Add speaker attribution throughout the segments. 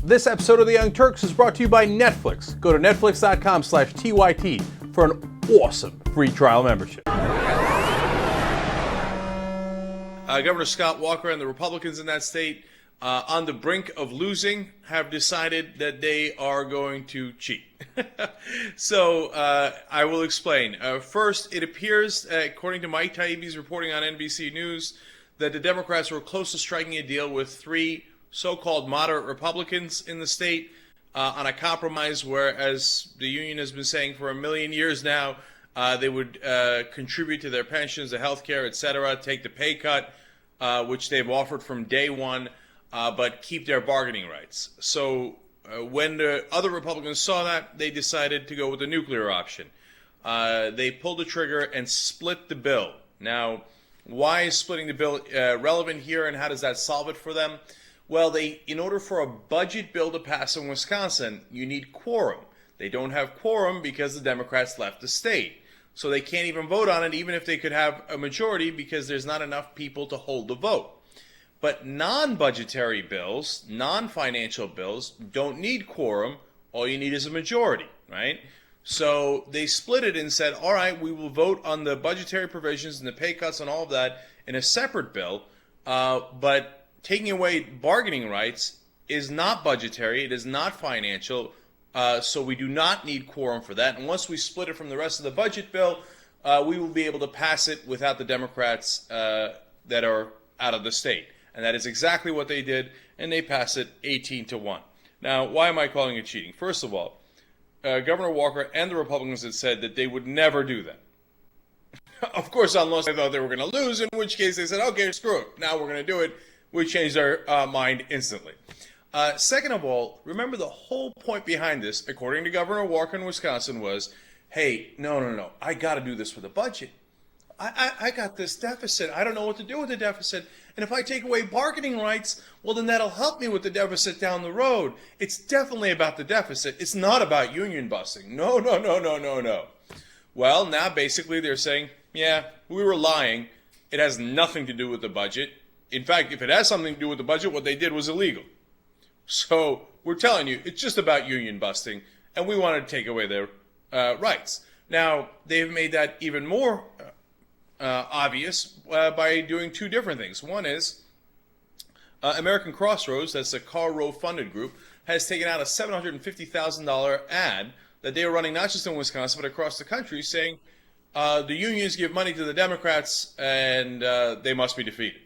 Speaker 1: This episode of The Young Turks is brought to you by Netflix. Go to netflix.com/TYT for an awesome free trial membership.
Speaker 2: Governor Scott Walker and the Republicans in that state, on the brink of losing, have decided that they are going to cheat. So I will explain. First, it appears, according to Mike Taibbi's reporting on NBC News, that the Democrats were close to striking a deal with three so-called moderate Republicans in the state on a compromise where, as the union has been saying for a million years now, they would contribute to their pensions, the health care, etc., take the pay cut, which they've offered from day one, but keep their bargaining rights. So when the other Republicans saw that, they decided to go with the nuclear option. They pulled the trigger and split the bill. Now, why is splitting the bill relevant here, and how does that solve it for them? Well, in order for a budget bill to pass in Wisconsin, you need quorum. They don't have quorum because the Democrats left the state. So they can't even vote on it, even if they could have a majority, because there's not enough people to hold the vote. But non-budgetary bills, non-financial bills, don't need quorum. All you need is a majority, right? So they split it and said, all right, we will vote on the budgetary provisions and the pay cuts and all of that in a separate bill, but taking away bargaining rights is not budgetary, it is not financial, so we do not need quorum for that. And once we split it from the rest of the budget bill, we will be able to pass it without the Democrats that are out of the state. And that is exactly what they did, and they passed it 18-1. Now, why am I calling it cheating? First of all, Governor Walker and the Republicans had said that they would never do that. Of course, unless they thought they were going to lose, in which case they said, okay, screw it, now we're going to do it. We changed our mind instantly. Second of all, remember the whole point behind this, according to Governor Walker in Wisconsin, was, hey, no, I got to do this with a budget. I got this deficit. I don't know what to do with the deficit. And if I take away bargaining rights, well, then that'll help me with the deficit down the road. It's definitely about the deficit. It's not about union busting. No. Well, now basically they're saying, yeah, we were lying. It has nothing to do with the budget. In fact, if it has something to do with the budget, what they did was illegal. So we're telling you, it's just about union busting, and we want to take away their rights. Now, they've made that even more obvious by doing two different things. One is American Crossroads, that's a Karl Rove-funded group, has taken out a $750,000 ad that they are running not just in Wisconsin, but across the country, saying the unions give money to the Democrats, and they must be defeated.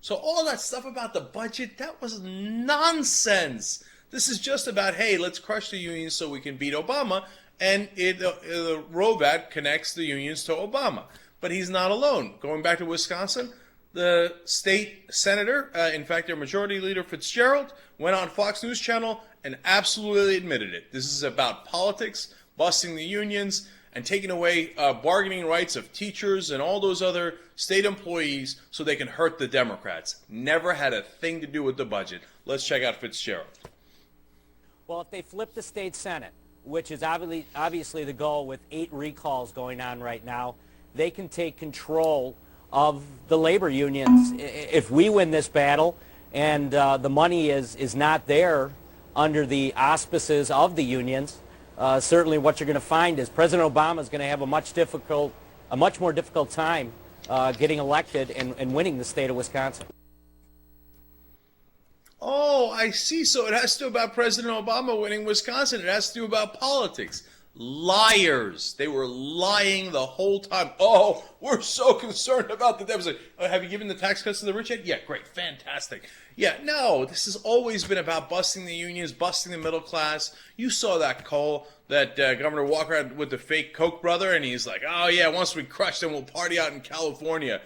Speaker 2: So all that stuff about the budget, that was nonsense. This is just about, hey, let's crush the unions so we can beat Obama. And the Rove ad connects the unions to Obama. But he's not alone. Going back to Wisconsin, the state senator, in fact, their majority leader, Fitzgerald, went on Fox News Channel and absolutely admitted it. This is about politics, busting the unions, and taking away bargaining rights of teachers and all those other state employees so they can hurt the Democrats. Never had a thing to do with the budget. Let's check out Fitzgerald.
Speaker 3: Well, if they flip the state Senate, which is obviously the goal with 8 recalls going on right now, they can take control of the labor unions. If we win this battle and the money is not there under the auspices of the unions, certainly what you're going to find is President Obama is going to have a much more difficult time getting elected and winning the state of Wisconsin.
Speaker 2: Oh, I see. So it has to do about President Obama winning Wisconsin. It has to do about politics. Liars. They were lying the whole time. Oh, we're so concerned about the deficit. Have you given the tax cuts to the rich yet? Yeah, great. Fantastic. Yeah, no, this has always been about busting the unions, busting the middle class. You saw that call that Governor Walker had with the fake Koch brother, and he's like, oh, yeah, once we crush them, we'll party out in California.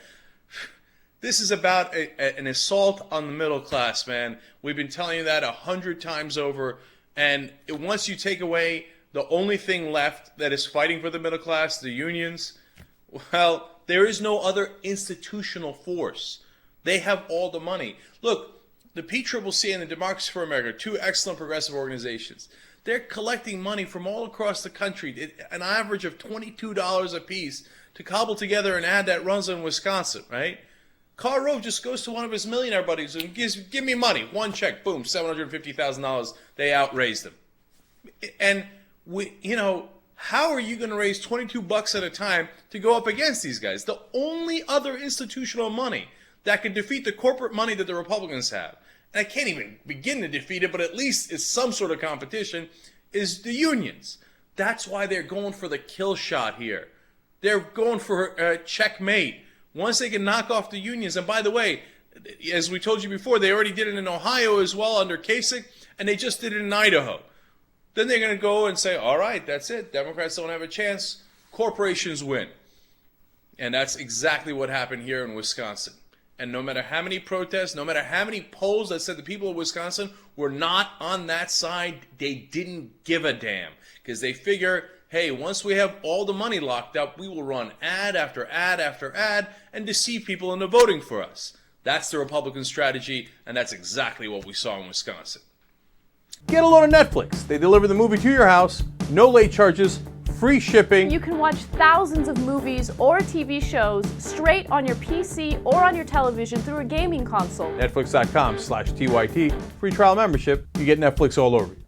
Speaker 2: This is about an assault on the middle class, man. We've been telling you that 100 times over, and once you take away the only thing left that is fighting for the middle class, the unions, well, there is no other institutional force. They have all the money. Look, the PCCC and the Democracy for America, two excellent progressive organizations, they're collecting money from all across the country, an average of $22 a piece, to cobble together an ad that runs in Wisconsin, right? Karl Rove just goes to one of his millionaire buddies and give me money. One check, boom, $750,000. They outraised him. And how are you going to raise $22 at a time to go up against these guys? The only other institutional money that can defeat the corporate money that the Republicans have, and I can't even begin to defeat it, but at least it's some sort of competition, is the unions. That's why they're going for the kill shot here. They're going for checkmate. Once they can knock off the unions, and by the way, as we told you before, they already did it in Ohio as well under Kasich, and they just did it in Idaho. Then they're going to go and say, all right, that's it. Democrats don't have a chance. Corporations win. And that's exactly what happened here in Wisconsin. And no matter how many protests, no matter how many polls that said the people of Wisconsin were not on that side, they didn't give a damn. Because they figure, hey, once we have all the money locked up, we will run ad after ad after ad and deceive people into voting for us. That's the Republican strategy, and that's exactly what we saw in Wisconsin.
Speaker 1: Get a load of Netflix. They deliver the movie to your house, no late charges, free shipping.
Speaker 4: You can watch thousands of movies or TV shows straight on your PC or on your television through a gaming console.
Speaker 1: Netflix.com/TYT. Free trial membership. You get Netflix all over you.